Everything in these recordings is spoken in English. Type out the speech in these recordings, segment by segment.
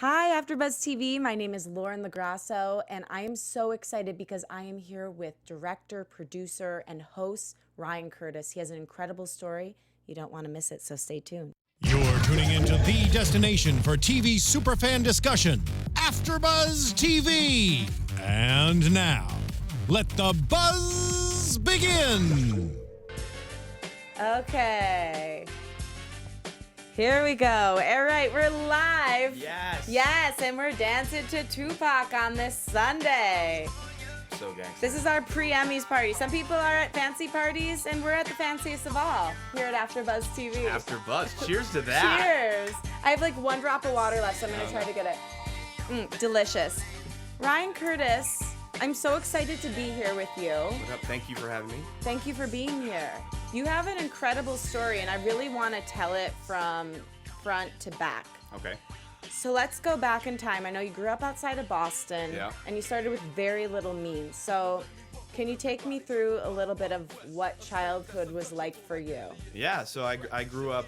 Hi, AfterBuzz TV. My name is Lauren LoGrasso, and I am so excited because I am here with director, producer, and host Ryan Curtis. He has an incredible story. You don't want to miss it, so stay tuned. You're tuning into the destination for TV superfan discussion, AfterBuzz TV. And now, let the buzz begin. Okay. Here we go. All right, we're live. Yes. Yes, and we're dancing to Tupac on this Sunday. So gangster. This is our pre-Emmys party. Some people are at fancy parties, and we're at the fanciest of all here at AfterBuzz TV. AfterBuzz. Cheers to that. Cheers. I have like one drop of water left, so I'm gonna try to get it. Delicious. Ryan Curtis, I'm so excited to be here with you. What up? Thank you for having me. Thank you for being here. You have an incredible story, and I really want to tell it from front to back. Okay. So let's go back in time. I know you grew up outside of Boston, Yeah. and you started with very little means. So can you take me through a little bit of what childhood was like for you? Yeah. So I grew up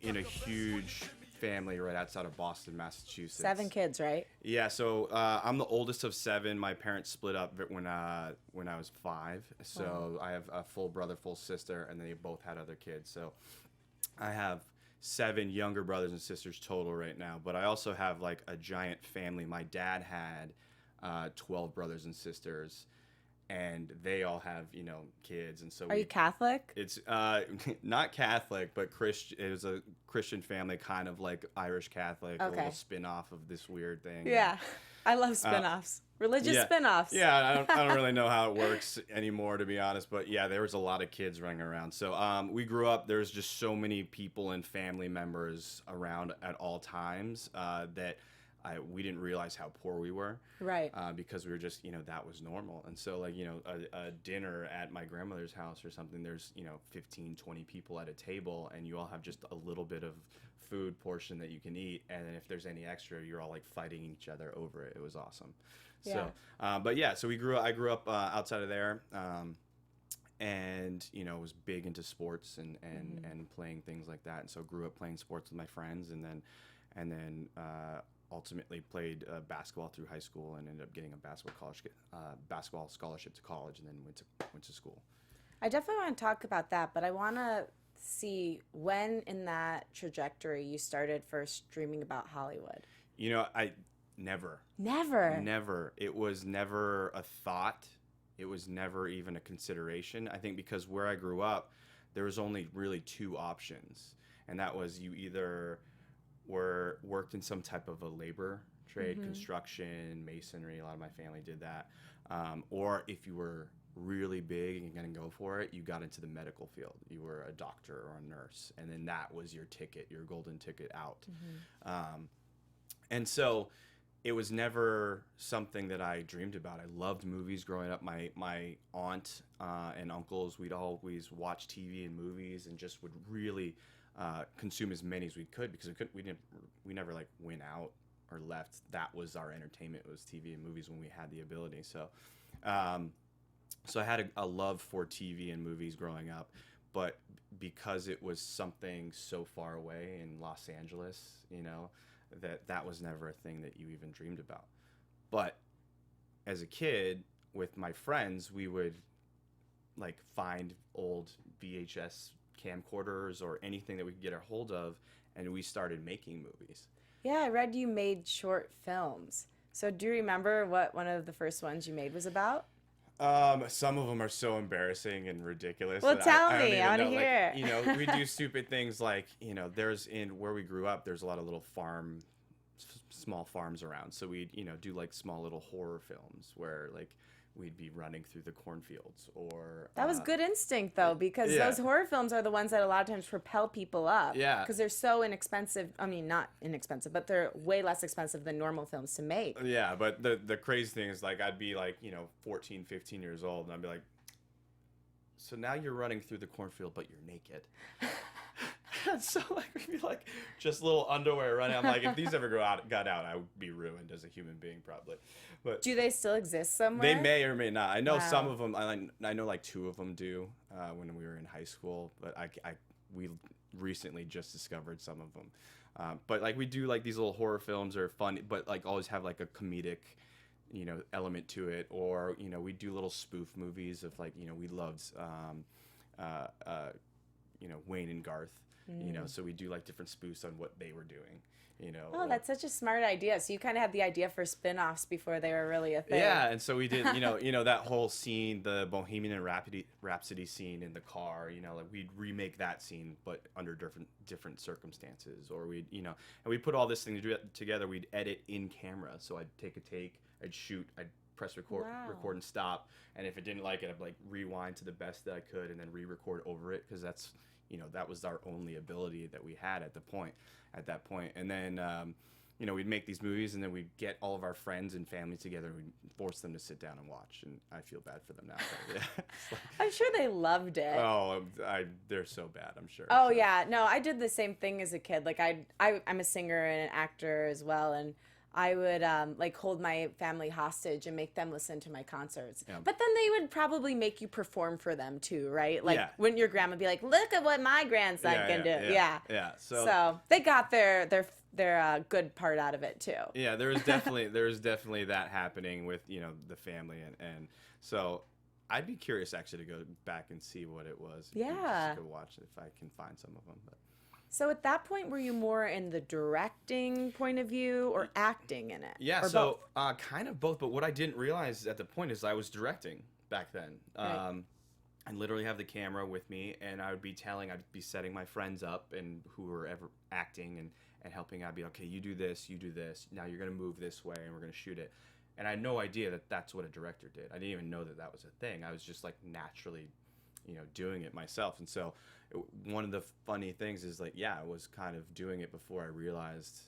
in a huge family right outside of Boston, Massachusetts. 7 kids, right? Yeah. So I'm the oldest of 7. My parents split up when I was 5. So I have a full brother, full sister, and they both had other kids. So I have 7 younger brothers and sisters total right now, but I also have like a giant family. My dad had 12 brothers and sisters, and they all have, kids. And so Are you Catholic? it's not Catholic, but Christian. It was a Christian family, kind of like Irish Catholic, a Okay. little spin-off of this weird thing. Yeah. I love spin-offs. Religious yeah. spin-offs. Yeah, I don't really know how it works anymore, to be honest. But yeah, there was a lot of kids running around. So we grew up. There's just so many people and family members around at all times that we didn't realize how poor we were. Right. Because we were just, that was normal. And so like, a dinner at my grandmother's house or something, there's, 15, 20 people at a table, and you all have just a little bit of food portion that you can eat. And then if there's any extra, you're all like fighting each other over it. It was awesome. Yeah. So, but yeah, so I grew up outside of there. And was big into sports and playing things like that. And so grew up playing sports with my friends, and then ultimately played basketball through high school, and ended up getting a basketball scholarship to college, and then went to school. I definitely want to talk about that, but I want to see when in that trajectory you started first dreaming about Hollywood. I never. Never. It was never a thought. It was never even a consideration. I think because where I grew up, there was only really 2 options, and that was you either worked in some type of a labor trade, construction, masonry. A lot of my family did that. Or if you were really big and going to go for it, you got into the medical field. You were a doctor or a nurse, and then that was your ticket, your golden ticket out. And so it was never something that I dreamed about. I loved movies growing up. My aunt and uncles, we'd always watch TV and movies, and just would really consume as many as we could, because we never like went out or left. That was our entertainment, was TV and movies when we had the ability. So so I had a love for TV and movies growing up, but because it was something so far away in Los Angeles, that was never a thing that you even dreamed about. But as a kid with my friends, we would like find old VHS camcorders or anything that we could get our hold of, and we started making movies. Yeah, I read you made short films. So do you remember what one of the first ones you made was about? Some of them are so embarrassing and ridiculous. Well, that tell I don't me. even I want to know. hear it. We do stupid things like, there's in where we grew up, there's a lot of little small farms around. So we'd, do like small little horror films where like we'd be running through the cornfields, or That was good instinct, though, because yeah. those horror films are the ones that a lot of times propel people up. Yeah. Because they're so inexpensive. I mean, not inexpensive, but they're way less expensive than normal films to make. Yeah, but the crazy thing is, like, I'd be like, 14, 15 years old, and I'd be like, so now you're running through the cornfield, but you're naked. And so like we'd be like just little underwear running. I'm like, if these ever got out, I would be ruined as a human being probably. But Do they still exist somewhere? they may or may not. I know some Wow. of them. I know like 2 of them do when we were in high school. But we recently just discovered some of them. But like we do like these little horror films are fun, but like always have like a comedic, element to it. Or we do little spoof movies of like we loved, Wayne and Garth. So we do like different spoofs on what they were doing. Oh, that's such a smart idea. So you kind of had the idea for spin-offs before they were really a thing. Yeah, and so we did, that whole scene, the Bohemian Rhapsody scene in the car, like we'd remake that scene, but under different circumstances, or and we put all this thing together. We'd edit in camera, so I'd take a take, I'd shoot, I'd press record, record and stop, and if it didn't like it, I'd like rewind to the best that I could, and then re-record over it, because that's that was our only ability that we had at that point. And then, we'd make these movies, and then we'd get all of our friends and family together, and we'd force them to sit down and watch. And I feel bad for them now. But yeah, I'm sure they loved it. Oh, they're so bad, I'm sure. Oh, so. Yeah. No, I did the same thing as a kid. Like, I'm a singer and an actor as well, and I would like hold my family hostage and make them listen to my concerts. Yeah. But then they would probably make you perform for them too, right? Like wouldn't your grandma be like, "Look at what my grandson can do." Yeah. So they got their good part out of it too. Yeah, there was definitely that happening with the family, and so I'd be curious actually to go back and see what it was. Yeah. Just go watch it if I can find some of them. But. So at that point, were you more in the directing point of view or acting in it? Yeah, so kind of both. But what I didn't realize at the point is I was directing back then. Right. I literally have the camera with me, and I'd be setting my friends up and who were ever acting and helping. I'd be okay, you do this. Now you're gonna move this way, and we're gonna shoot it. And I had no idea that that's what a director did. I didn't even know that was a thing. I was just like naturally, doing it myself. And so one of the funny things is like, I was kind of doing it before I realized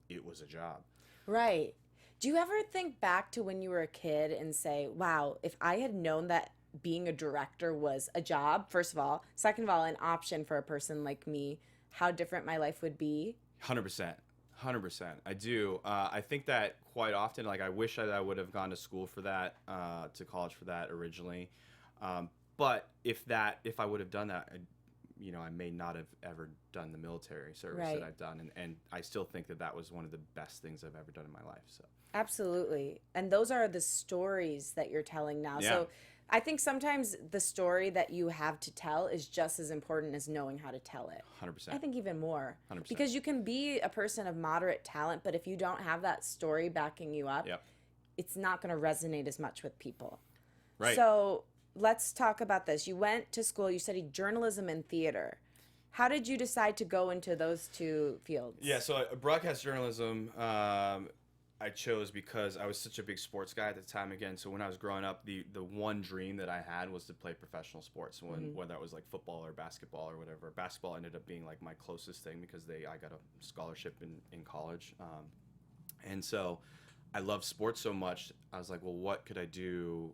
it was a job. Right. Do you ever think back to when you were a kid and say, wow, if I had known that being a director was a job, first of all, second of all, an option for a person like me, how different my life would be? 100%. I do. I think that quite often, like I wish I would have gone to school for that, to college for that originally. But if I would have done that, I may not have ever done the military service that I've done. And I still think that was one of the best things I've ever done in my life. So absolutely. And those are the stories that you're telling now. Yeah. So I think sometimes the story that you have to tell is just as important as knowing how to tell it. 100%. I think even more. 100%. Because you can be a person of moderate talent, but if you don't have that story backing you up, it's not going to resonate as much with people. Right. So let's talk about this. You went to school, you studied journalism and theater. How did you decide to go into those two fields? Yeah, so broadcast journalism I chose because I was such a big sports guy at the time again. So when I was growing up, the one dream that I had was to play professional sports, whether that was like football or basketball or whatever. Basketball ended up being like my closest thing because I got a scholarship in college. And so I loved sports so much, I was like, well, what could I do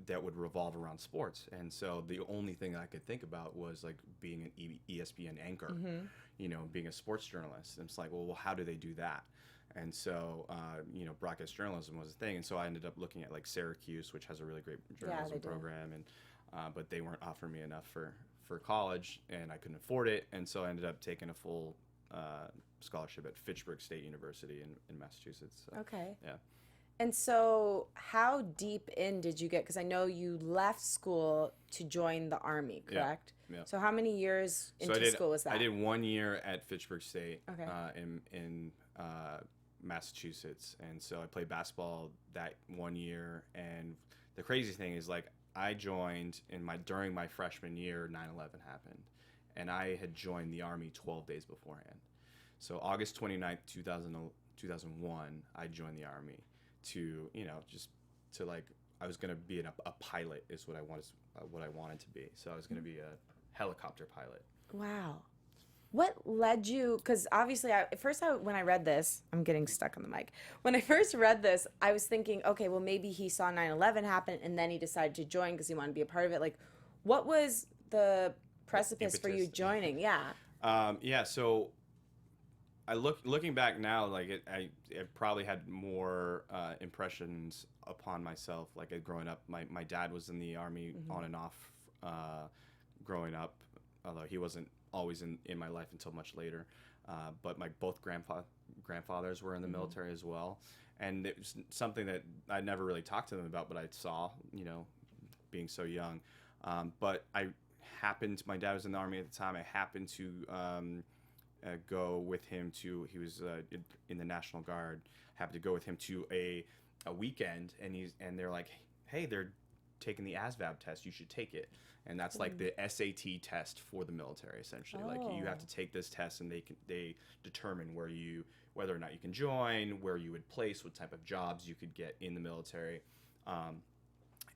that would revolve around sports? And so the only thing I could think about was like being an ESPN anchor, being a sports journalist. And it's like, well, how do they do that? And so, broadcast journalism was a thing. And so I ended up looking at like Syracuse, which has a really great journalism program, and but they weren't offering me enough for college, and I couldn't afford it. And so I ended up taking a full scholarship at Fitchburg State University in Massachusetts. So, okay. Yeah. And so how deep in did you get? Because I know you left school to join the Army, correct? Yeah. So how many years into school was that? I did 1 year at Fitchburg State in Massachusetts. And so I played basketball that 1 year. And the crazy thing is, like, I joined during my freshman year, 9/11 happened. And I had joined the Army 12 days beforehand. So August 29th, 2001, I joined the Army. I was going to be a pilot is what I wanted to be. So I was going to be a helicopter pilot. Wow. What led you, because obviously when I read this, I'm getting stuck on the mic. When I first read this, I was thinking, okay, well maybe he saw 9/11 happen and then he decided to join because he wanted to be a part of it. Like, what was the precipice for you joining? Yeah. So looking back now, like I probably had more impressions upon myself. Like growing up, my dad was in the Army on and off growing up. although he wasn't always in my life until much later. But my both grandfathers were in the military as well. And it was something that I never really talked to them about, but I saw, being so young. But my dad was in the Army at the time. I happened to go with him he was in the National Guard, happened to go with him to a weekend, and they're like, hey, they're taking the ASVAB test, you should take it. And that's like the SAT test for the military, essentially. Like you have to take this test, and they determine whether or not you can join, where you would place, what type of jobs you could get in the military.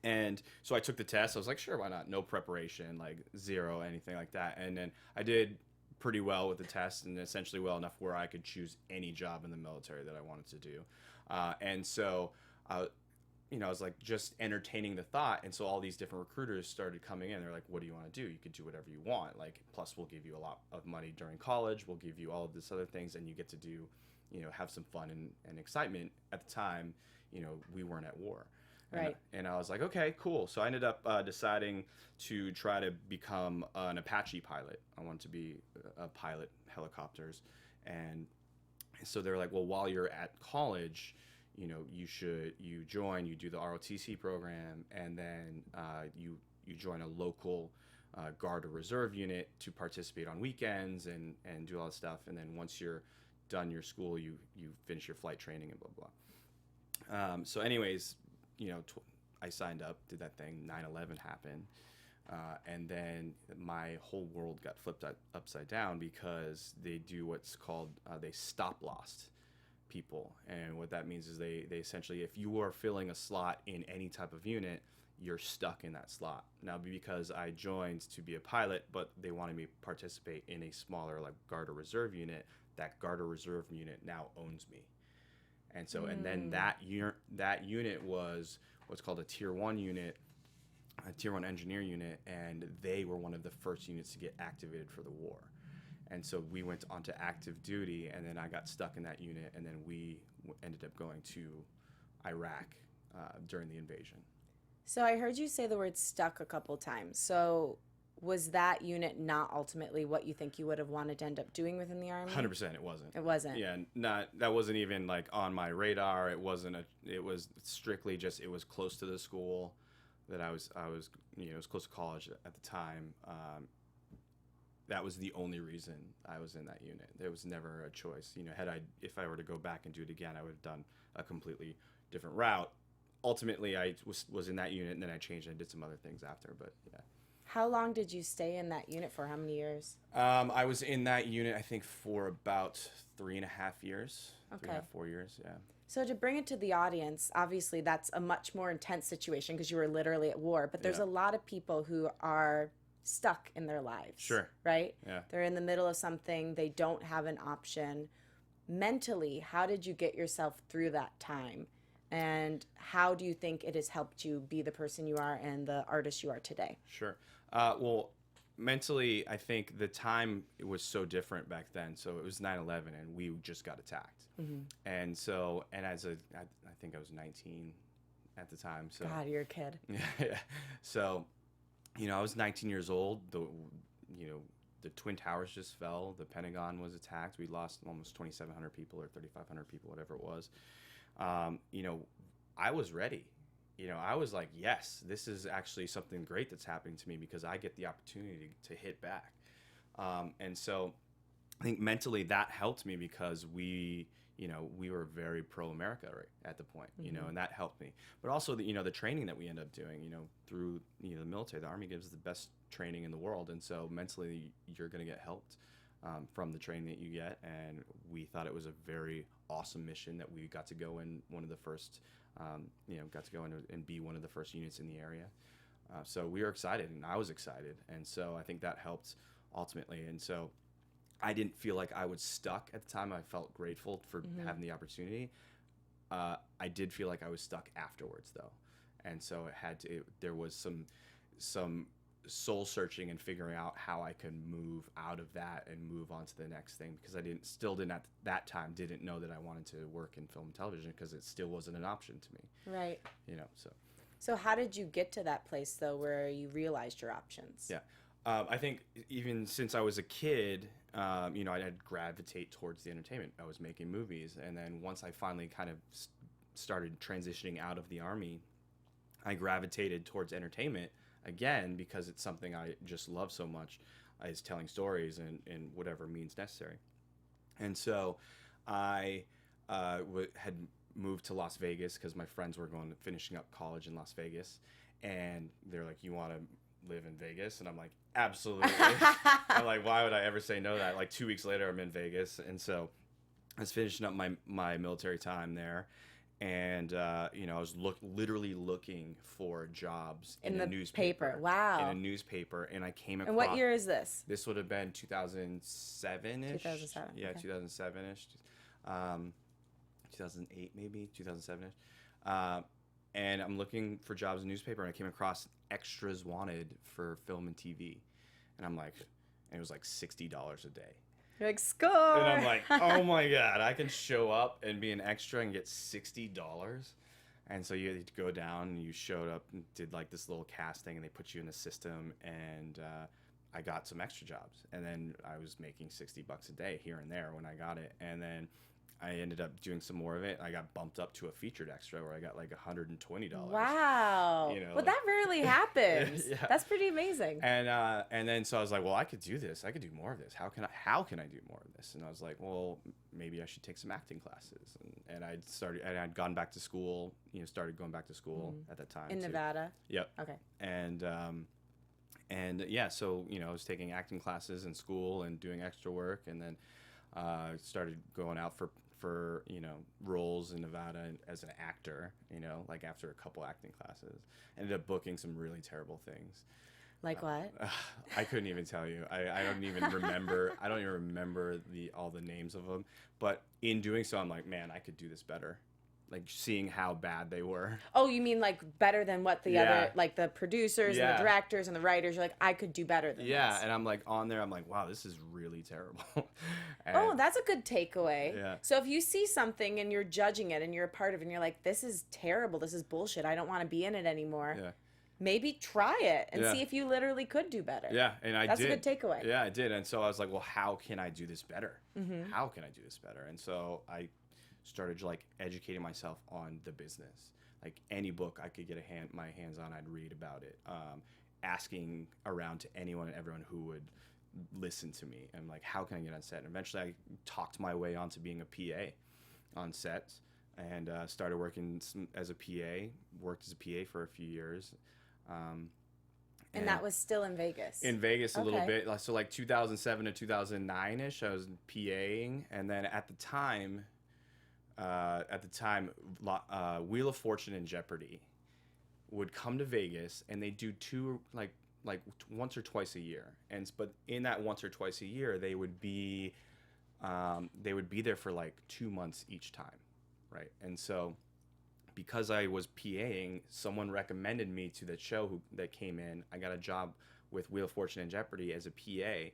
And so I took the test. I was like, sure, why not? No preparation, like zero, anything like that. And then I did pretty well with the test, and essentially well enough where I could choose any job in the military that I wanted to do. And so, I was like just entertaining the thought. And so all these different recruiters started coming in. They're like, what do you want to do? You could do whatever you want. Like, plus we'll give you a lot of money during college. We'll give you all of this other things, and you get to do, have some fun and excitement. At the time, we weren't at war. Right. And I was like, okay, cool. So I ended up deciding to try to become an Apache pilot. I wanted to be a pilot helicopters. And so they're like, well, while you're at college, you do the ROTC program, and then you join a local Guard or Reserve unit to participate on weekends and do all that stuff. And then once you're done your school, you finish your flight training and blah, blah. So anyways, I signed up, did that thing, 9/11 happened, and then my whole world got flipped upside down because they do what's called, they stop-lost people. And what that means is they essentially, if you are filling a slot in any type of unit, you're stuck in that slot. Now, because I joined to be a pilot, but they wanted me to participate in a smaller, like, Guard or Reserve unit, that Guard or Reserve unit now owns me. And so, and then that unit was what's called a Tier 1 unit, a Tier 1 engineer unit, and they were one of the first units to get activated for the war. And so we went on to active duty, and then I got stuck in that unit, and then we ended up going to Iraq during the invasion. So I heard you say the word stuck a couple times. So was that unit not ultimately what you think you would have wanted to end up doing within the Army? 100%, it wasn't. It wasn't? Yeah, that wasn't even like on my radar. It was strictly just, it was close to the school that I was it was close to college at the time. That was the only reason I was in that unit. There was never a choice. If I were to go back and do it again, I would have done a completely different route. Ultimately, I was in that unit, and then I changed and did some other things after, but yeah. How long did you stay in that unit for? How many years? I was in that unit, I think, for about 3.5 years. Okay. 3.5, 4 years, yeah. So to bring it to the audience, obviously that's a much more intense situation because you were literally at war, but there's a lot of people who are stuck in their lives. Sure. Right? Yeah. They're in the middle of something, they don't have an option. Mentally, how did you get yourself through that time? And how do you think it has helped you be the person you are and the artist you are today? Sure. Well, mentally, I think the time, it was so different back then. So it was 9/11, and we just got attacked. Mm-hmm. And so, and I think I was 19 at the time. So God, you're a kid. Yeah. So, I was 19 years old. The Twin Towers just fell. The Pentagon was attacked. We lost almost 2,700 people or 3,500 people, whatever it was. I was ready. I was like, yes, this is actually something great that's happening to me because I get the opportunity to hit back. And so I think mentally that helped me because we were very pro-America right at the point, and that helped me. But also, the training that we end up doing, through, the military, the Army gives the best training in the world. And so mentally you're going to get helped from the training that you get. And we thought it was a very awesome mission that we got to go in one of the first, got to go in and be one of the first units in the area. So we were excited, and I was excited. And so I think that helped ultimately. And so I didn't feel like I was stuck at the time. I felt grateful for having the opportunity. I did feel like I was stuck afterwards, though. And so there was some soul searching and figuring out how I could move out of that and move on to the next thing, because I didn't at that time didn't know that I wanted to work in film and television because it still wasn't an option to me. Right. So how did you get to that place though where you realized your options? Yeah. I think even since I was a kid, I'd gravitate towards the entertainment. I was making movies, and then once I finally kind of started transitioning out of the Army, I gravitated towards entertainment again because it's something I just love so much, is telling stories in whatever means necessary. And so I had moved to Las Vegas because my friends were finishing up college in Las Vegas, and they're like, "You want to live in Vegas?" And I'm like, "Absolutely." I'm like, "Why would I ever say no to that?" Like 2 weeks later, I'm in Vegas, and so I was finishing up my military time there, and I was literally looking for jobs in a newspaper. Wow. In a newspaper, and I came across. And what year is this? This would have been 2007-ish. 2007. Yeah, okay. 2007-ish. 2008 maybe, 2007-ish. And I'm looking for jobs in newspaper, and I came across extras wanted for film and TV. And I'm like, and it was like $60 a day. You're like, score! And I'm like, oh my God, I can show up and be an extra and get $60? And so you had to go down, and you showed up and did like this little casting, and they put you in the system, and I got some extra jobs. And then I was making $60 a day here and there when I got it. And then I ended up doing some more of it. I got bumped up to a featured extra where I got like $120. Wow. Well, that rarely happens. Yeah. That's pretty amazing. And then so I was like, well, I could do this. I could do more of this. How can I do more of this? And I was like, well, maybe I should take some acting classes. And I'd gone back to school, started going back to school at that time. In Nevada? Yep. Okay. And yeah, so, I was taking acting classes in school and doing extra work, and then started going out for roles in Nevada as an actor, like after a couple acting classes. Ended up booking some really terrible things. Like what? I couldn't even tell you. I don't even remember. I don't even remember all the names of them. But in doing so, I'm like, man, I could do this better. Like seeing how bad they were. Oh, you mean like better than what the other, like the producers and the directors and the writers, you're like, I could do better than this. Yeah, and I'm like on there, I'm like, wow, this is really terrible. Oh, that's a good takeaway. Yeah. So if you see something and you're judging it and you're a part of it and you're like, this is terrible, this is bullshit, I don't want to be in it anymore. Yeah. Maybe try it and see if you literally could do better. Yeah, and I did. That's a good takeaway. Yeah, I did. And so I was like, well, how can I do this better? Mm-hmm. How can I do this better? And so I started like educating myself on the business. Like any book I could get my hands on, I'd read about it. Asking around to anyone and everyone who would listen to me. And like, how can I get on set? And eventually I talked my way onto being a PA on sets, and started working as a PA, worked as a PA for a few years. And that was still in Vegas? In Vegas a little bit. So like 2007 to 2009-ish, I was PAing. And then at the time, Wheel of Fortune and Jeopardy would come to Vegas, and they do two, like once or twice a year. But in that once or twice a year, they would be there for like 2 months each time, right? And so because I was PAing, someone recommended me to the show that came in. I got a job with Wheel of Fortune and Jeopardy as a PA,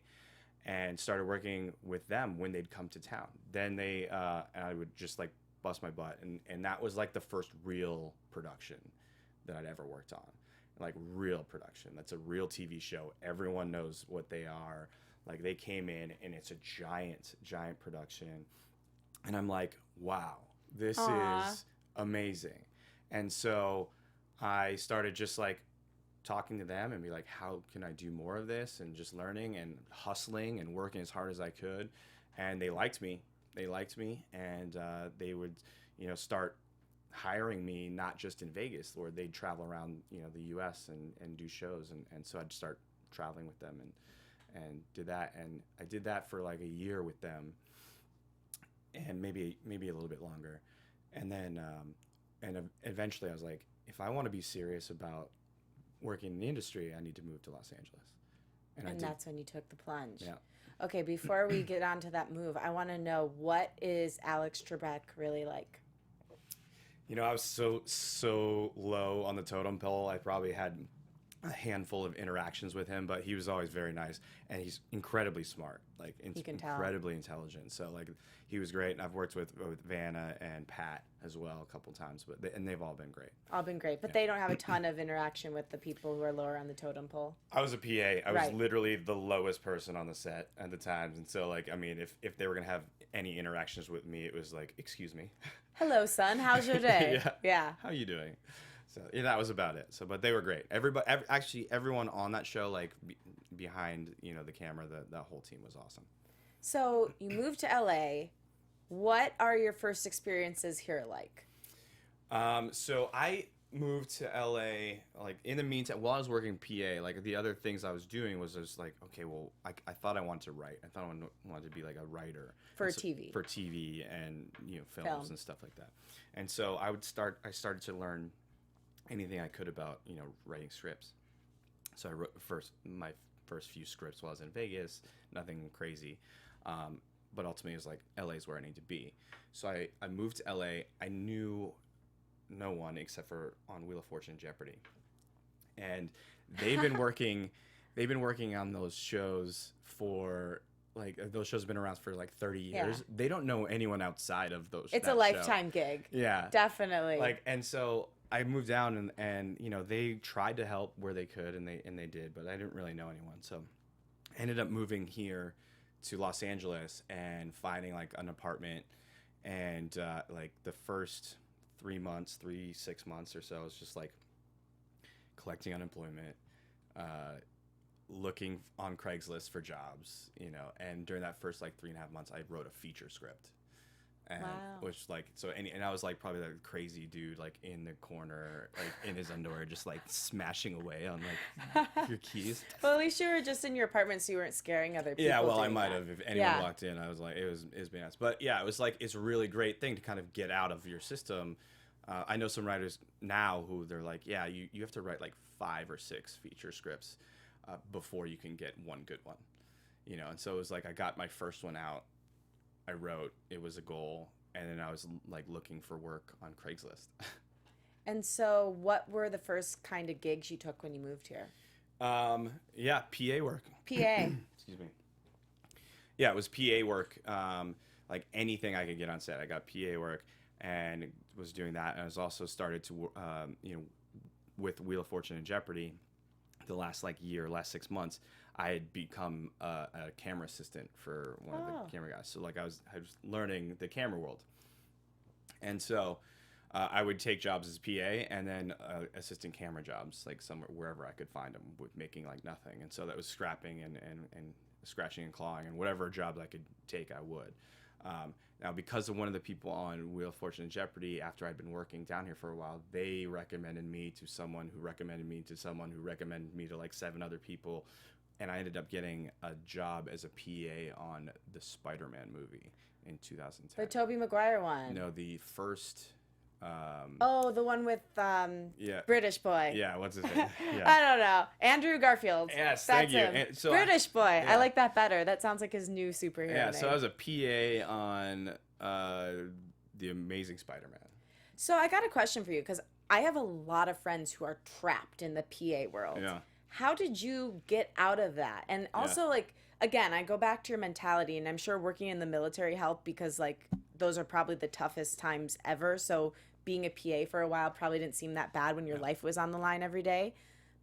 and started working with them when they'd come to town. Then and I would just like bust my butt, and that was like the first real production that I'd ever worked on. Like real production. That's a real TV show. Everyone knows what they are. Like they came in, and it's a giant production. And I'm like, wow, this is amazing. And so I started just like talking to them and be like, how can I do more of this? And just learning and hustling and working as hard as I could. And they liked me. And they would, start hiring me, not just in Vegas, or they'd travel around, the US and do shows. And so I'd start traveling with them and did that. And I did that for like a year with them, and maybe a little bit longer. And then, eventually I was like, if I want to be serious about working in the industry, I need to move to Los Angeles. And that's when you took the plunge. Yeah. Okay, before we get on to that move, I want to know, what is Alex Trebek really like? I was so low on the totem pole. I probably had a handful of interactions with him, but he was always very nice, and he's incredibly smart, like incredibly intelligent. So like he was great, and I've worked with Vanna and Pat as well a couple times, but they've all been great. All been great, but they don't have a ton of interaction with the people who are lower on the totem pole. I was a PA. I was Right. literally the lowest person on the set at the times, and so like I mean, if they were gonna have any interactions with me, it was like, excuse me. Hello, son. How's your day? Yeah. How you doing? So yeah, that was about it. So, but they were great. Actually, everyone on that show, like behind the camera, that whole team was awesome. So you moved to LA. What are your first experiences here like? So I moved to LA, like in the meantime, while I was working PA, like the other things I was doing was just like, okay, well, I thought I wanted to write. I thought I wanted to be like a writer. For so, TV. For TV and, films and stuff like that. And so I started to learn anything I could about, writing scripts. So I wrote my first few scripts while I was in Vegas, nothing crazy. But ultimately it was like, LA is where I need to be. So I moved to LA. I knew no one except for on Wheel of Fortune and Jeopardy. And they've been working on those shows for those shows have been around for like 30 years. Yeah. They don't know anyone outside of those. It's a lifetime gig. Yeah. Definitely. And so I moved down and they tried to help where they could and they did, but I didn't really know anyone. So I ended up moving here to Los Angeles and finding like an apartment, and like the first 6 months or so, it's just like collecting unemployment, looking on Craigslist for jobs, and during that first like 3.5 months, I wrote a feature script. And wow. Which like so and I was like probably that crazy dude like in the corner like in his underwear just like smashing away on like your keys. Well, at least you were just in your apartment, so you weren't scaring other people. Yeah, well, I might have if anyone walked in. I was like, it was bananas. But yeah, it was like it's a really great thing to kind of get out of your system. I know some writers now who they're like, yeah, you have to write like 5 or 6 feature scripts before you can get one good one, And so it was like I got my first one out. I wrote, it was a goal, and then I was like looking for work on Craigslist. And so what were the first kind of gigs you took when you moved here? Yeah, PA work. PA. Excuse me. Yeah, it was PA work. Like anything I could get on set. I got PA work and was doing that. And I was also started to, with Wheel of Fortune and Jeopardy, the last 6 months, I had become a camera assistant for one of the camera guys. So like I was learning the camera world. And so I would take jobs as PA and then assistant camera jobs, like somewhere, wherever I could find them, with making like nothing. And so that was scrapping and scratching and clawing, and whatever jobs I could take, I would. Now, because of one of the people on Wheel of Fortune and Jeopardy, after I'd been working down here for a while, they recommended me to someone who recommended me to someone who recommended me to like 7 other people. And I ended up getting a job as a PA on the Spider-Man movie in 2010. The Tobey Maguire one. No, the first... the one with British boy. Yeah, what's his name? Yeah. I don't know. Andrew Garfield. Yes, that's thank you. him. And so British boy. Yeah. I like that better. That sounds like his new superhero name. So I was a PA on The Amazing Spider-Man. So I got a question for you, because I have a lot of friends who are trapped in the PA world. Yeah. How did you get out of that? And also, again, I go back to your mentality, and I'm sure working in the military helped, because, those are probably the toughest times ever. So being a PA for a while probably didn't seem that bad when your life was on the line every day.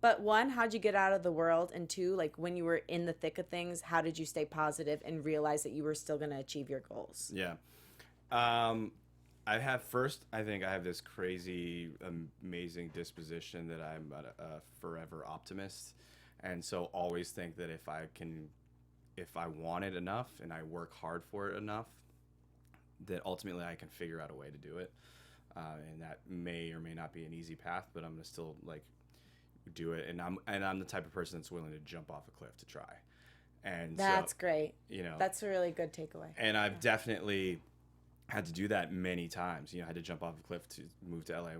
But 1, how'd you get out of the world? And 2, when you were in the thick of things, how did you stay positive and realize that you were still going to achieve your goals? Yeah. I think I have this crazy, amazing disposition that I'm a forever optimist. And so always think that if I want it enough and I work hard for it enough, that ultimately I can figure out a way to do it. And that may or may not be an easy path, but I'm going to still do it. And I'm the type of person that's willing to jump off a cliff to try. And that's great. You know, that's a really good takeaway. And I've definitely had to do that many times. I had to jump off a cliff to move to LA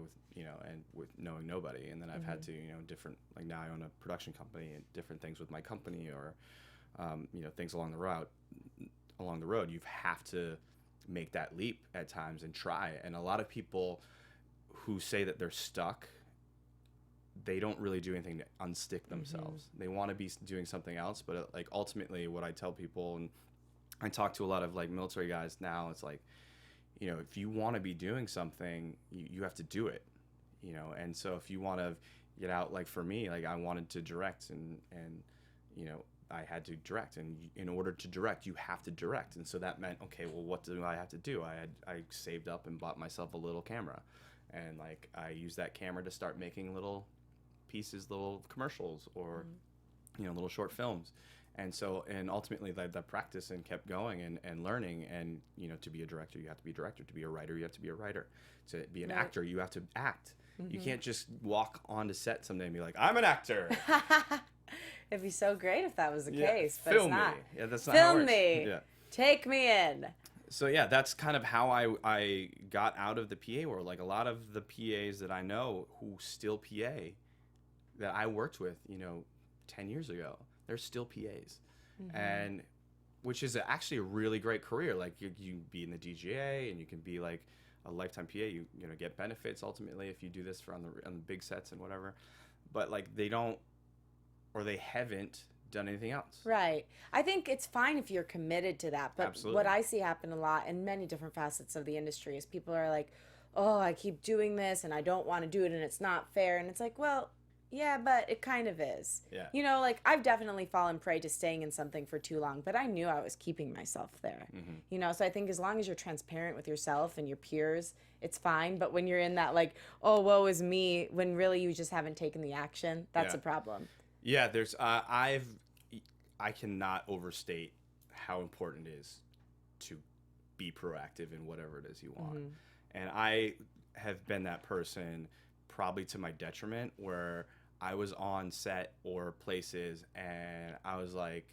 with knowing nobody. And then I've had to, different, now I own a production company and different things with my company, or, things along the road. You have to make that leap at times and try. And a lot of people who say that they're stuck they don't really do anything to unstick themselves. They want to be doing something else, but like ultimately what I tell people, and I talk to a lot of like military guys now, it's like, you know, if you want to be doing something, you have to do it, you know. And so if you want to get out, like for me, like I wanted to direct, and you know, I had to direct, and in order to direct, you have to direct. And so that meant, okay, well, what do I have to do? I saved up and bought myself a little camera, and like I used that camera to start making little pieces, little commercials, or you know, little short films. And so, and ultimately that practice and kept going and learning. And you know, to be a director, you have to be a director. To be a writer, you have to be a writer. To be an actor, you have to act. You can't just walk onto set someday and be like, I'm an actor. It'd be so great if that was the case, but film it's not. me. Yeah, that's not how it Film works. me. Yeah. Take me in. So yeah, that's kind of how I got out of the PA world. Like a lot of the PAs that I know who still PA that I worked with, you know, 10 years ago, they're still PAs. And which is actually a really great career. Like you be in the DGA, and you can be like a lifetime PA. You know, get benefits ultimately if you do this on the big sets and whatever. But like they don't, or they haven't done anything else. Right. I think it's fine if you're committed to that. But Absolutely. what I see happen a lot in many different facets of the industry is people are like, oh, I keep doing this and I don't want to do it and it's not fair. And it's like, well, yeah, but it kind of is. Yeah. You know, like I've definitely fallen prey to staying in something for too long, but I knew I was keeping myself there. You know, so I think as long as you're transparent with yourself and your peers, it's fine. But when you're in that like, oh, woe is me, when really you just haven't taken the action, that's Yeah. a problem. Yeah, there's I cannot overstate how important it is to be proactive in whatever it is you want. And I have been that person probably to my detriment, where I was on set or places and I was like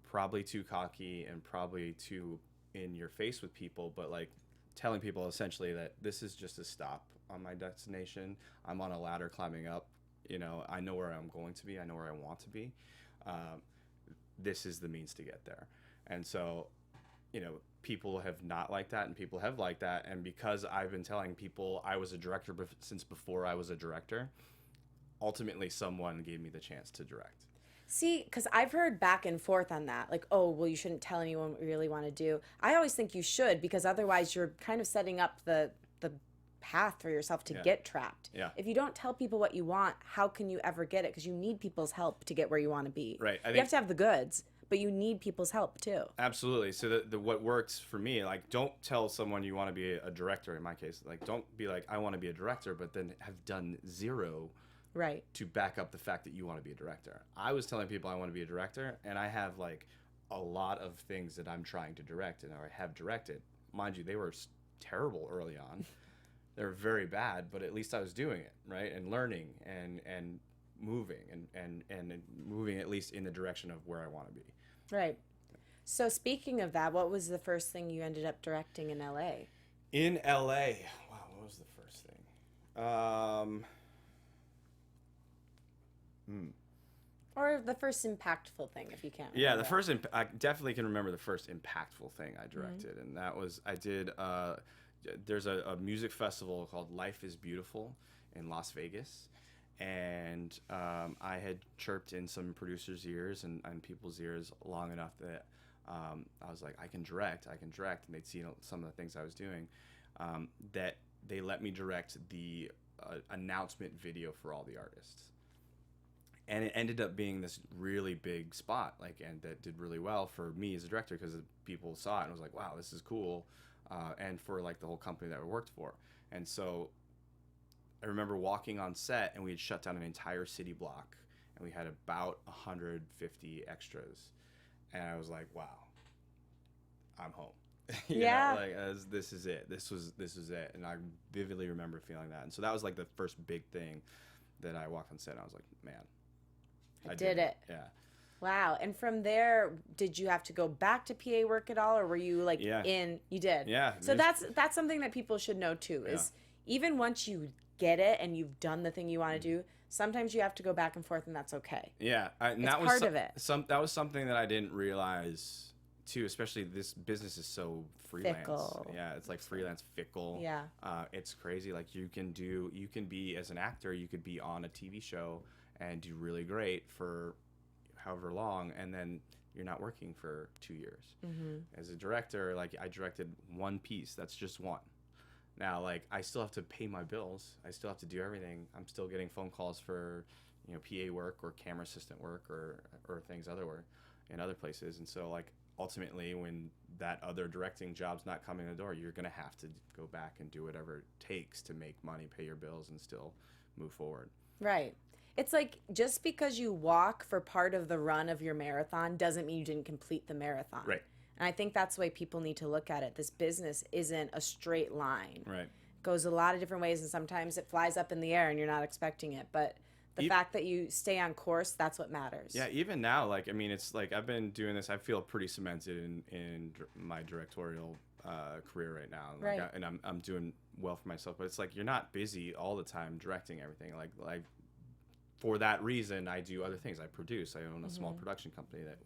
probably too cocky and probably too in your face with people, but like telling people essentially that this is just a stop on my destination. I'm on a ladder climbing up. You know, I know where I'm going to be. I know where I want to be. This is the means to get there. And so, you know, people have not liked that and people have liked that. And because I've been telling people I was a director since before I was a director, ultimately someone gave me the chance to direct. See, because I've heard back and forth on that. Like, oh, well, you shouldn't tell anyone what you really want to do. I always think you should, because otherwise you're kind of setting up the path for yourself to get trapped. Yeah. If you don't tell people what you want, how can you ever get it? Because you need people's help to get where you want to be. Right. You have to have the goods, but you need people's help too. Absolutely. So what works for me, like, don't tell someone you want to be a director. In my case, like, don't be like, I want to be a director, but then have done zero Right. to back up the fact that you want to be a director. I was telling people I want to be a director, and I have like a lot of things that I'm trying to direct and I have directed. Mind you, they were terrible early on. They were very bad, but at least I was doing it, right? And learning and moving and moving at least in the direction of where I want to be. Right. So speaking of that, what was the first thing you ended up directing in LA? In LA, wow, what was the first thing? Or the first impactful thing, if you can't Yeah, remember. the first, I definitely can remember the first impactful thing I directed, and that was, I did, there's a music festival called Life is Beautiful in Las Vegas, and I had chirped in some producers' ears and people's ears long enough that I was like, I can direct, and they'd seen some of the things I was doing, that they let me direct the announcement video for all the artists. And it ended up being this really big spot, like, and that did really well for me as a director, because people saw it and was like, wow, this is cool. And for like the whole company that I worked for. And so I remember walking on set, and we had shut down an entire city block, and we had about 150 extras. And I was like, wow, I'm home. You Yeah. know, like, this is it. This was it. And I vividly remember feeling that. And so that was like the first big thing that I walked on set, and I was like, man, I did it. Yeah. Wow. And from there, did you have to go back to PA work at all, or were you like Yeah. you did? Yeah. So that's something that people should know too, is even once you get it and you've done the thing you want to do, sometimes you have to go back and forth, and that's okay. Yeah. And It's that was part of it. That was something that I didn't realize too, especially this business is so freelance. Fickle. Yeah, it's like freelance, fickle. Yeah. It's crazy. Like you can be, as an actor, you could be on a TV show and do really great for however long, and then you're not working for 2 years. As a director, like I directed one piece. That's just one. Now, like I still have to pay my bills. I still have to do everything. I'm still getting phone calls for, PA work or camera assistant work or things in other places. And so like ultimately, when that other directing job's not coming in the door, you're gonna have to go back and do whatever it takes to make money, pay your bills, and still move forward. Right. It's like just because you walk for part of the run of your marathon doesn't mean you didn't complete the marathon. Right. And I think that's the way people need to look at it. This business isn't a straight line. Right. It goes a lot of different ways, and sometimes it flies up in the air and you're not expecting it. But the fact that you stay on course, that's what matters. Yeah, even now, like, I mean, it's like I've been doing this. I feel pretty cemented in my directorial career right now. Like, Right. and I'm doing well for myself. But it's like you're not busy all the time directing everything. Like for that reason, I do other things. I produce. I own a small production company that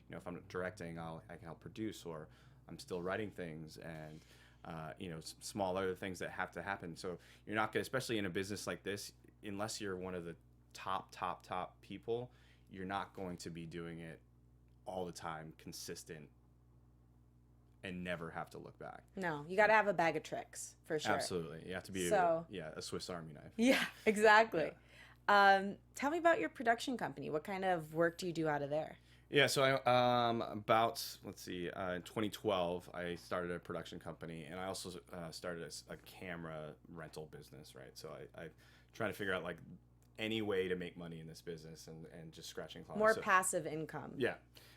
if I'm directing, I can help produce, or I'm still writing things and small other things that have to happen. So you're not gonna, especially in a business like this, unless you're one of the top people, you're not going to be doing it all the time, consistent, and never have to look back. No, you got to have a bag of tricks for sure. Absolutely, you have to be So- a Swiss Army knife. Yeah, exactly. Tell me about your production company. What kind of work do you do out of there? Yeah, so I in 2012 I started a production company, and I also started a camera rental business, right? So I trying to figure out like any way to make money in this business and just scratching claws. More passive income. Yeah.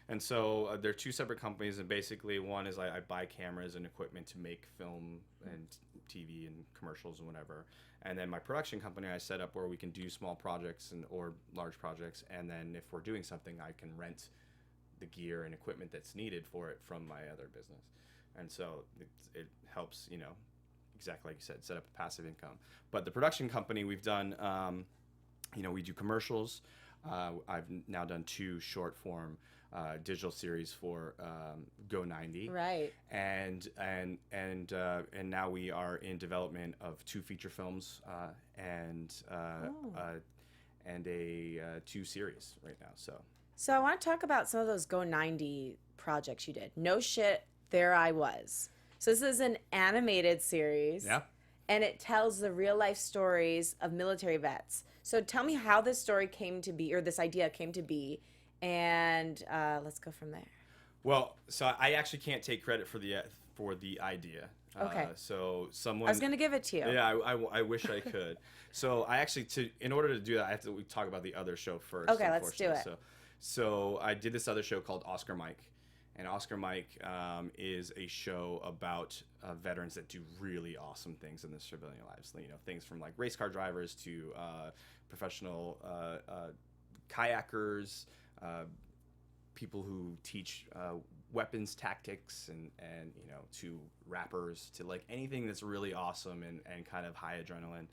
And so they're two separate companies, and basically one is I buy cameras and equipment to make film and TV and commercials and whatever. And then my production company I set up where we can do small projects or large projects, and then if we're doing something, I can rent the gear and equipment that's needed for it from my other business. And so it helps, exactly like you said, set up a passive income. But the production company, we've done, we do commercials. I've now done 2 short form digital series for Go 90, Right. and now we are in development of 2 feature films and a 2 series right now. So I want to talk about some of those Go 90 projects you did. No shit, there I was. So this is an animated series. Yeah. And it tells the real life stories of military vets. So tell me how this story came to be, or this idea came to be, and let's go from there. Well, so I actually can't take credit for the idea. Okay. So someone. I was gonna give it to you. Yeah, I wish I could. So I actually, in order to do that, I have to talk about the other show first. Okay, let's do it. So I did this other show called Oscar Mike, and Oscar Mike is a show about veterans that do really awesome things in their civilian lives. Things from like race car drivers to professional kayakers, people who teach weapons tactics, and to rappers, to like anything that's really awesome and kind of high adrenaline.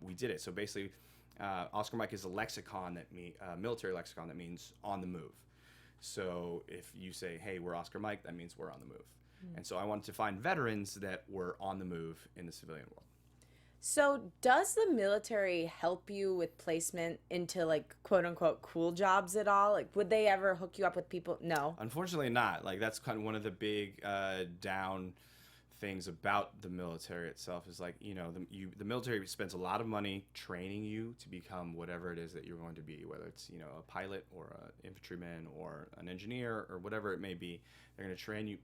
We did it. So basically, Oscar Mike is a lexicon military lexicon that means on the move. So if you say, hey, we're Oscar Mike, that means we're on the move. And so I wanted to find veterans that were on the move in the civilian world. So does the military help you with placement into like quote unquote cool jobs at all? Like would they ever hook you up with people? No. Unfortunately not. Like that's kind of one of the big down things about the military itself is like, the military spends a lot of money training you to become whatever it is that you're going to be, whether it's, a pilot or an infantryman or an engineer or whatever it may be. They're going to train you,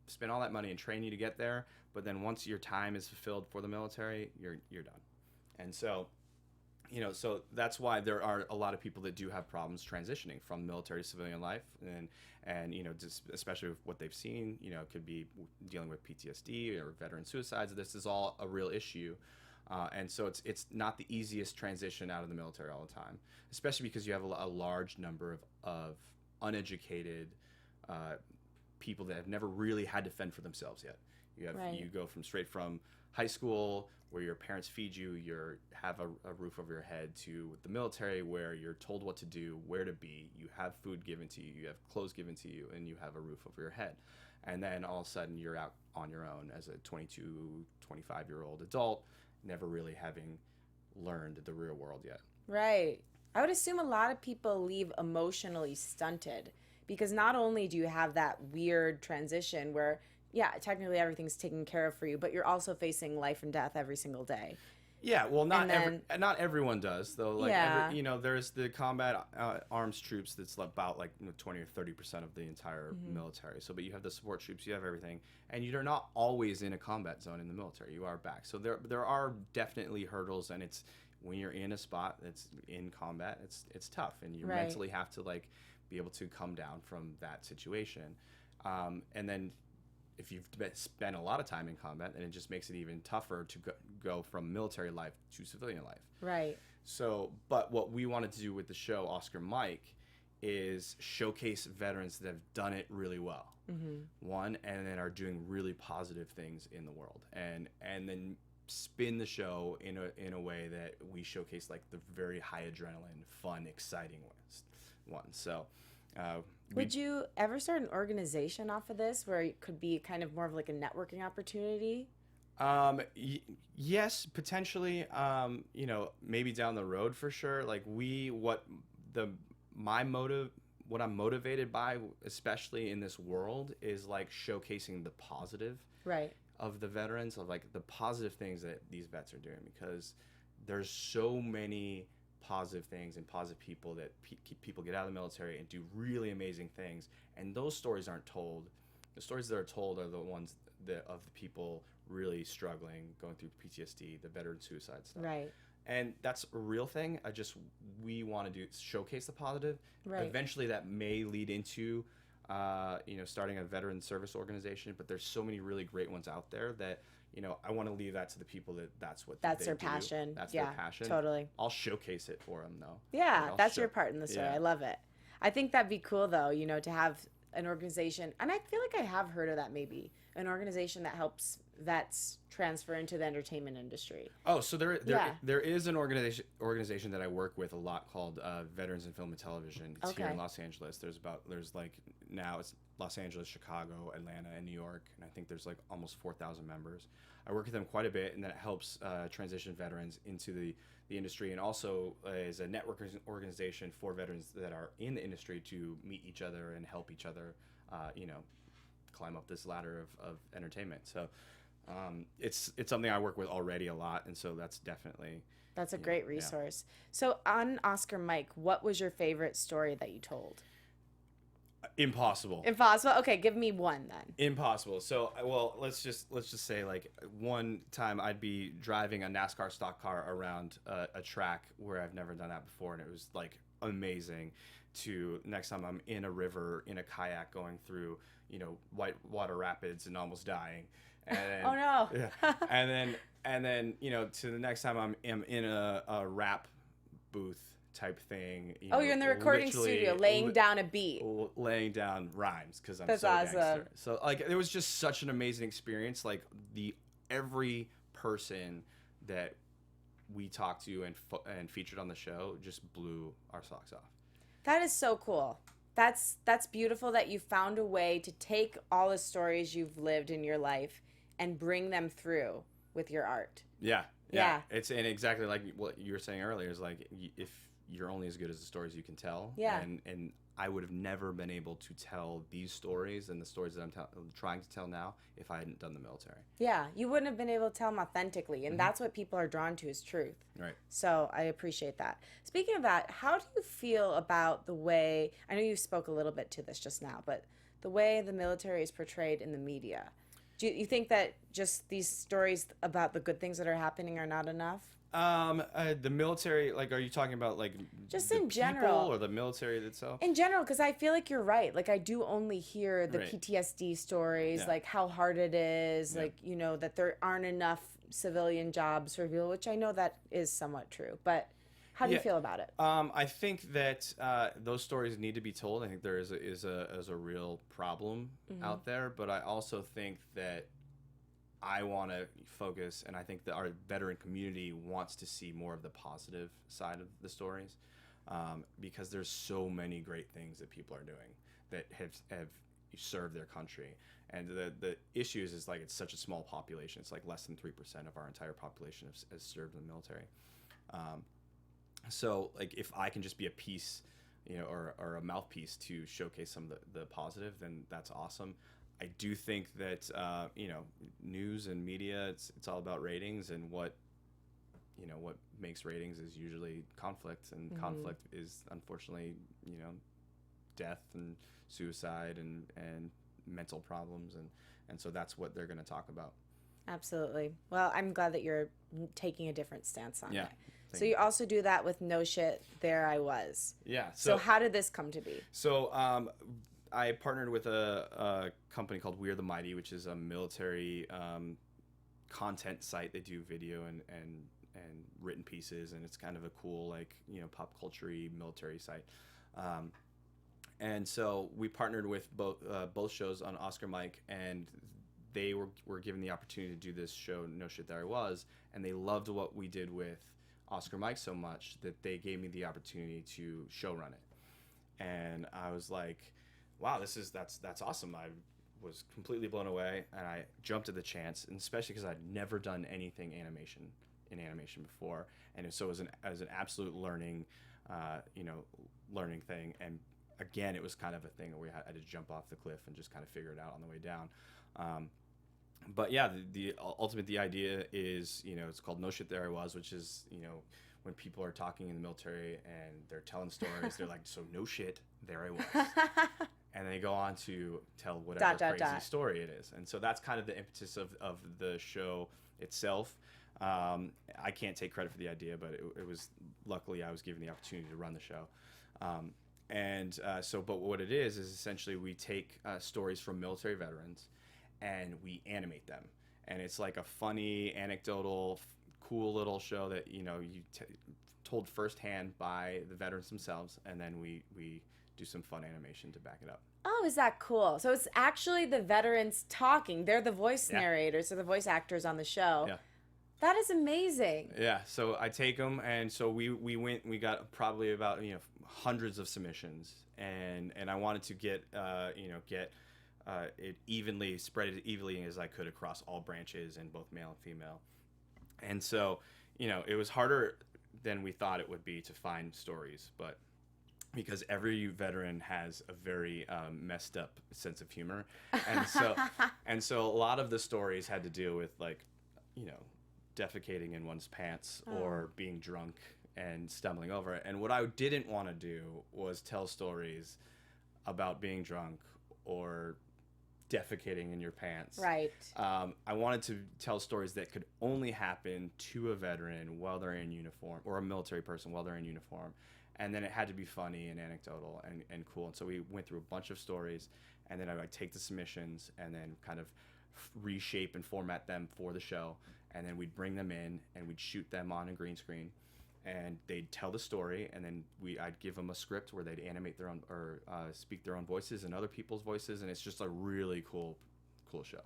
spend all that money and train you to get there. But then once your time is fulfilled for the military, you're done. And so, so that's why there are a lot of people that do have problems transitioning from military to civilian life, and just especially with what they've seen, it could be dealing with PTSD or veteran suicides. This is all a real issue, and so it's not the easiest transition out of the military all the time, especially because you have a large number of uneducated people that have never really had to fend for themselves yet. You Right. go straight from high school where your parents feed you, you have a roof over your head, to the military where you're told what to do, where to be, you have food given to you, you have clothes given to you, and you have a roof over your head. And then all of a sudden you're out on your own as a 22, 25-year-old adult, never really having learned the real world yet. Right. I would assume a lot of people leave emotionally stunted because not only do you have that weird transition where, yeah, technically everything's taken care of for you, but you're also facing life and death every single day. Yeah, well, not everyone does though. Like, Yeah. there's the combat arms troops that's about 20 or 30% of the entire military. So, but you have the support troops, you have everything, and you're not always in a combat zone in the military. You are back. So there are definitely hurdles, and it's when you're in a spot that's in combat, it's tough, and you mentally have to be able to come down from that situation, and then. If you've spent a lot of time in combat, then it just makes it even tougher to go from military life to civilian life. Right. So, but what we wanted to do with the show, Oscar Mike, is showcase veterans that have done it really well. One, and then are doing really positive things in the world, and then spin the show in a way that we showcase the very high adrenaline, fun, exciting ones. So. Would you ever start an organization off of this where it could be kind of more of like a networking opportunity? Yes, potentially. Maybe down the road for sure. What I'm motivated by, especially in this world, is showcasing the positive of the veterans, of the positive things that these vets are doing, because there's so many positive things and positive people that people get out of the military and do really amazing things, and those stories aren't told. The stories that are told are the ones of the people really struggling, going through PTSD, the veteran suicide stuff. Right. And that's a real thing. We want to showcase the positive. Right. Eventually that may lead into starting a veteran service organization, but there's so many really great ones out there that I want to leave that to the people that's what that's they their do. passion. That's yeah, their passion. Totally. I'll showcase it for them though. Yeah, that's your part in the story. Yeah. I love it. I think that'd be cool though, to have an organization, and I feel like I have heard of that, maybe an organization that helps vets transfer into the entertainment industry. Oh, so there is an organization that I work with a lot called Veterans in Film and Television. It's here in Los Angeles. Now it's Los Angeles, Chicago, Atlanta, and New York, and I think there's almost 4,000 members. I work with them quite a bit, and that helps transition veterans into the industry, and also is a network organization for veterans that are in the industry to meet each other and help each other, climb up this ladder of entertainment. So it's something I work with already a lot, and so that's definitely... That's a great resource. Yeah. So on Oscar Mike, what was your favorite story that you told? Impossible. Okay, give me one then. Impossible. So, well, let's just say one time I'd be driving a NASCAR stock car around a track where I've never done that before, and it was amazing. To next time I'm in a river in a kayak going through white water rapids and almost dying. And then, oh no. Yeah. And then to the next time I'm in a rap booth type thing. You're in the recording studio laying down a beat. Laying down rhymes because I'm That's so awesome. gangster. So it was just such an amazing experience. Every person that we talked to and featured on the show just blew our socks off. That is so cool. That's beautiful that you found a way to take all the stories you've lived in your life and bring them through with your art. Yeah. It's exactly like what you were saying earlier is if you're only as good as the stories you can tell. Yeah. And I would have never been able to tell these stories and the stories that I'm trying to tell now if I hadn't done the military. Yeah, you wouldn't have been able to tell them authentically, and that's what people are drawn to is truth. Right. So I appreciate that. Speaking of that, how do you feel about the way, I know you spoke a little bit to this just now, but the way the military is portrayed in the media? Do you think that just these stories about the good things that are happening are not enough? The military, are you talking about just the in general, people or the military itself? In general, because I feel like you're right. I do only hear the PTSD stories, how hard it is, that there aren't enough civilian jobs for people, which I know that is somewhat true. But how do you feel about it? I think that those stories need to be told. I think there is a real problem out there, but I also think that I want to focus, and I think that our veteran community wants to see more of the positive side of the stories, because there's so many great things that people are doing that have served their country. And the issue is like it's such a small population. It's like less than 3% of our entire population has served in the military. So like if I can just be a piece, or a mouthpiece to showcase some of the positive, then that's awesome. I do think that news and media, it's all about ratings, and what makes ratings is usually conflict, and conflict is unfortunately death and suicide and mental problems, and so that's what they're going to talk about. Absolutely. Well, I'm glad that you're taking a different stance on it. So you. you also do that with No Shit, There I Was. Yeah. So how did this come to be? So I partnered with a company called We Are the Mighty, which is a military content site. They do video and written pieces, and it's kind of a cool pop culture-y military site. And so we partnered with both shows on Oscar Mike, and they were given the opportunity to do this show, No Shit There I Was, and they loved what we did with Oscar Mike so much that they gave me the opportunity to showrun it. And I was like, wow, that's awesome. I was completely blown away, and I jumped at the chance, and especially because I'd never done anything in animation before, and so it was an absolute learning thing. And again, it was kind of a thing where we had to jump off the cliff and just kind of figure it out on the way down. But yeah, the idea is, it's called No Shit There I Was, which is, when people are talking in the military and they're telling stories, they're like, so no shit, there I was. And they go on to tell whatever crazy story it is. And so that's kind of the impetus of the show itself. I can't take credit for the idea, but it was, luckily I was given the opportunity to run the show. But what it is essentially we take stories from military veterans and we animate them. And it's like a funny, anecdotal, cool little show that, told firsthand by the veterans themselves. And then we do some fun animation to back it up. Oh, is that cool? So it's actually the veterans talking. They're the voice narrators or the voice actors on the show. Yeah. That is amazing. Yeah, so I take them, and so we got probably about hundreds of submissions, and I wanted to get it evenly spread as evenly as I could across all branches in both male and female, and so it was harder than we thought it would be to find stories, but because every veteran has a very messed up sense of humor, and so a lot of the stories had to do with defecating in one's pants or being drunk and stumbling over it. And what I didn't want to do was tell stories about being drunk or defecating in your pants. Right. I wanted to tell stories that could only happen to a veteran while they're in uniform, or a military person while they're in uniform. And then it had to be funny and anecdotal and cool. And so we went through a bunch of stories, and then I would take the submissions and then kind of reshape and format them for the show. And then we'd bring them in and we'd shoot them on a green screen, and they'd tell the story, and then I'd give them a script where they'd animate their own or speak their own voices and other people's voices, and it's just a really cool show.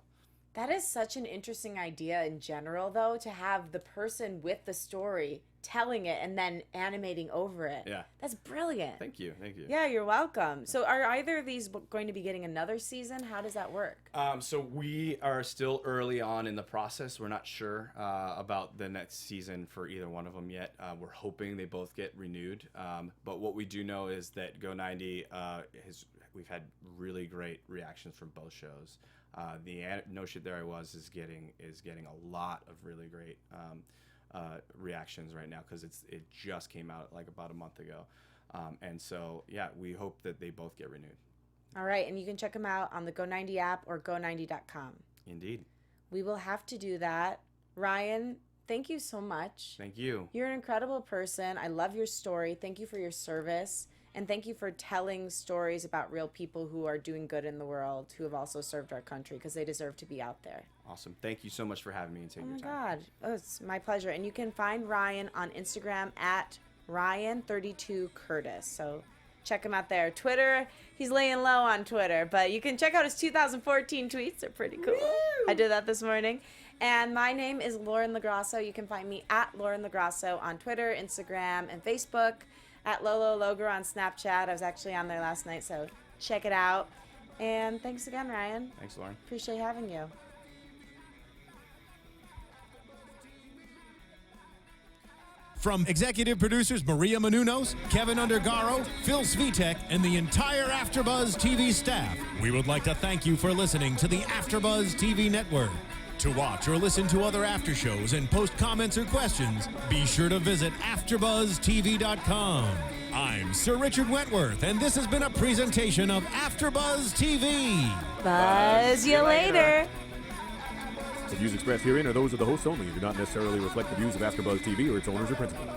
That is such an interesting idea in general, though, to have the person with the story telling it and then animating over it. Yeah. That's brilliant. Thank you. Yeah, you're welcome. So are either of these going to be getting another season? How does that work? So we are still early on in the process. We're not sure about the next season for either one of them yet. We're hoping they both get renewed. But what we do know is that Go 90 we've had really great reactions from both shows. The No Shit There I Was is getting a lot of really great reactions right now because it just came out like about a month ago, and so yeah, we hope that they both get renewed. All right, and you can check them out on the Go 90 app or go90.com. Indeed. We will have to do that. Ryan, thank you so much. Thank you. You're an incredible person. I love your story. Thank you for your service. And thank you for telling stories about real people who are doing good in the world, who have also served our country, because they deserve to be out there. Awesome. Thank you so much for having me and taking your time. Oh, my God. Oh, it's my pleasure. And you can find Ryan on Instagram at Ryan32Curtis. So check him out there. Twitter, he's laying low on Twitter, but you can check out his 2014 tweets. They're pretty cool. I did that this morning. And my name is Lauren LoGrasso. You can find me at Lauren LoGrasso on Twitter, Instagram, and Facebook. At LoGrasso on Snapchat. I was actually on there last night, so check it out. And thanks again, Ryan. Thanks, Lauren. Appreciate having you. From executive producers Maria Menounos, Keven Undergaro, Phil Svitek, and the entire AfterBuzz TV staff, we would like to thank you for listening to the AfterBuzz TV network. To watch or listen to other after shows and post comments or questions, be sure to visit AfterBuzzTV.com. I'm Sir Richard Wentworth, and this has been a presentation of AfterBuzz TV. Buzz you later. The views expressed herein are those of the hosts only and do not necessarily reflect the views of AfterBuzz TV or its owners or principals.